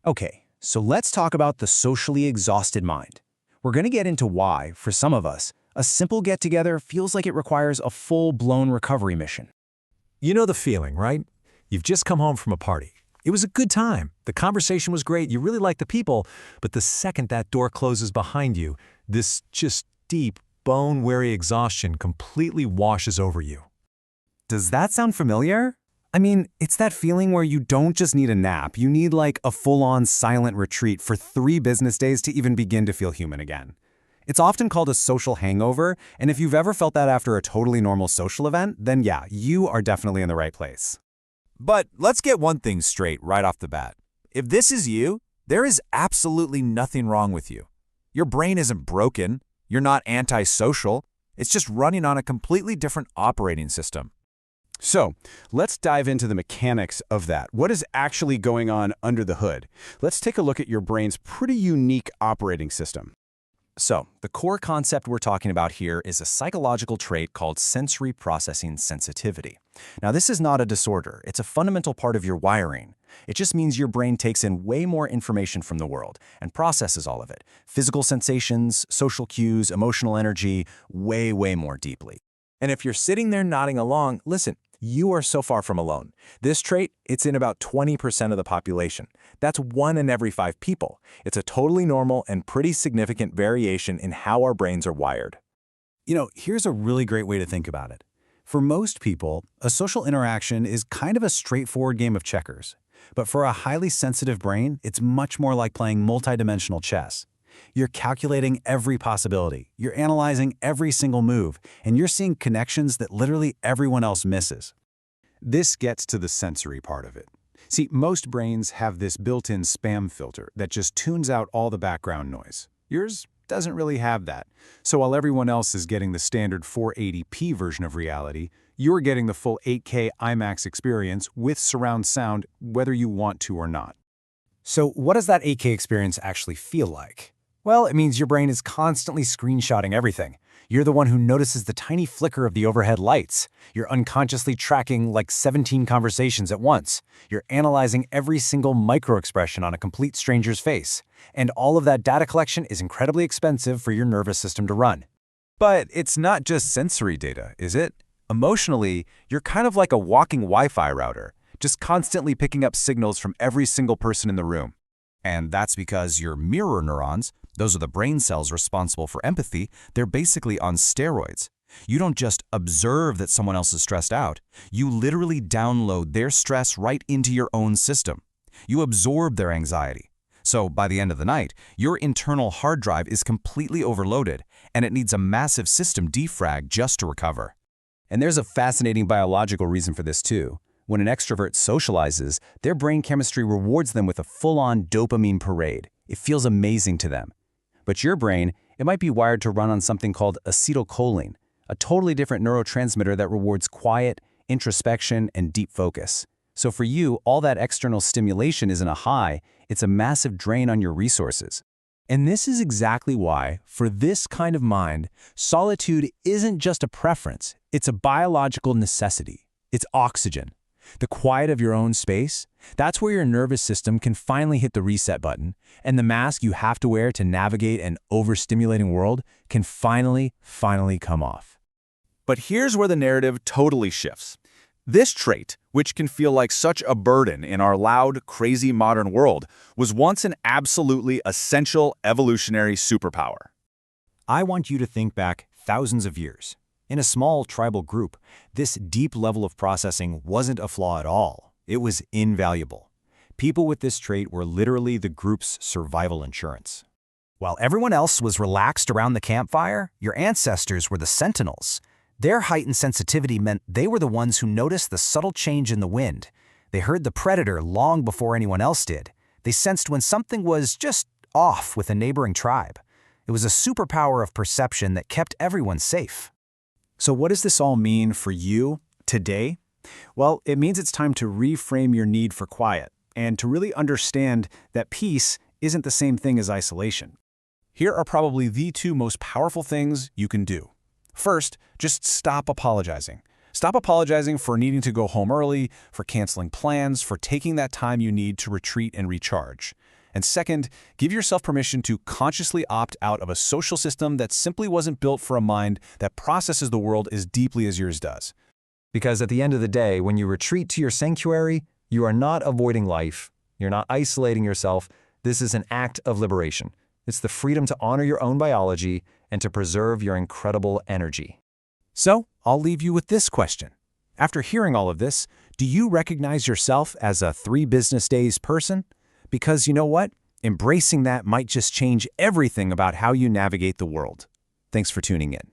Okay, so let's talk about the socially exhausted mind. We're going to get into why, for some of us, a simple get-together feels like it requires a full-blown recovery mission. You know the feeling, right? You've just come home from a party. It was a good time. The conversation was great. You really like the people. But the second that door closes behind you, this just deep, bone-weary exhaustion completely washes over you. Does that sound familiar? I mean, it's that feeling where you don't just need a nap, you need like a full-on silent retreat for 3 business days to even begin to feel human again. It's often called a social hangover, and if you've ever felt that after a totally normal social event, then yeah, you are definitely in the right place. But let's get one thing straight right off the bat. If this is you, there is absolutely nothing wrong with you. Your brain isn't broken, you're not antisocial, it's just running on a completely different operating system. So, let's dive into the mechanics of that. What is actually going on under the hood? Let's take a look at your brain's pretty unique operating system. So, the core concept we're talking about here is a psychological trait called sensory processing sensitivity. Now, this is not a disorder. It's a fundamental part of your wiring. It just means your brain takes in way more information from the world and processes all of it. Physical sensations, social cues, emotional energy, way more deeply. And if you're sitting there nodding along, listen, you are so far from alone. This trait, it's in about 20% of the population. That's 1 in every 5 people. It's a totally normal and pretty significant variation in how our brains are wired. You know, here's a really great way to think about it. For most people, a social interaction is kind of a straightforward game of checkers. But for a highly sensitive brain, it's much more like playing multidimensional chess. You're calculating every possibility, you're analyzing every single move, and you're seeing connections that literally everyone else misses. This gets to the sensory part of it. See, most brains have this built-in spam filter that just tunes out all the background noise. Yours doesn't really have that. So while everyone else is getting the standard 480p version of reality, you're getting the full 8K IMAX experience with surround sound, whether you want to or not. So what does that 8K experience actually feel like? Well, it means your brain is constantly screenshotting everything. You're the one who notices the tiny flicker of the overhead lights. You're unconsciously tracking like 17 conversations at once. You're analyzing every single microexpression on a complete stranger's face. And all of that data collection is incredibly expensive for your nervous system to run. But it's not just sensory data, is it? Emotionally, you're kind of like a walking Wi-Fi router, just constantly picking up signals from every single person in the room. And that's because your mirror neurons, those are the brain cells responsible for empathy, they're basically on steroids. You don't just observe that someone else is stressed out. You literally download their stress right into your own system. You absorb their anxiety. So by the end of the night, your internal hard drive is completely overloaded, and it needs a massive system defrag just to recover. And there's a fascinating biological reason for this too. When an extrovert socializes, their brain chemistry rewards them with a full-on dopamine parade. It feels amazing to them. But your brain, it might be wired to run on something called acetylcholine, a totally different neurotransmitter that rewards quiet, introspection, and deep focus. So for you, all that external stimulation isn't a high, it's a massive drain on your resources. And this is exactly why, for this kind of mind, solitude isn't just a preference, it's a biological necessity. It's oxygen. The quiet of your own space, that's where your nervous system can finally hit the reset button, and the mask you have to wear to navigate an overstimulating world can finally come off. But here's where the narrative totally shifts. This trait, which can feel like such a burden in our loud, crazy modern world, was once an absolutely essential evolutionary superpower. I want you to think back thousands of years. In a small tribal group, this deep level of processing wasn't a flaw at all. It was invaluable. People with this trait were literally the group's survival insurance. While everyone else was relaxed around the campfire, your ancestors were the sentinels. Their heightened sensitivity meant they were the ones who noticed the subtle change in the wind. They heard the predator long before anyone else did. They sensed when something was just off with a neighboring tribe. It was a superpower of perception that kept everyone safe. So what does this all mean for you today? Well, it means it's time to reframe your need for quiet and to really understand that peace isn't the same thing as isolation. Here are probably the 2 most powerful things you can do. First, just stop apologizing. Stop apologizing for needing to go home early, for canceling plans, for taking that time you need to retreat and recharge. And second, give yourself permission to consciously opt out of a social system that simply wasn't built for a mind that processes the world as deeply as yours does. Because at the end of the day, when you retreat to your sanctuary, you are not avoiding life. You're not isolating yourself. This is an act of liberation. It's the freedom to honor your own biology and to preserve your incredible energy. So, I'll leave you with this question. After hearing all of this, do you recognize yourself as a 3 business days person? Because you know what? Embracing that might just change everything about how you navigate the world. Thanks for tuning in.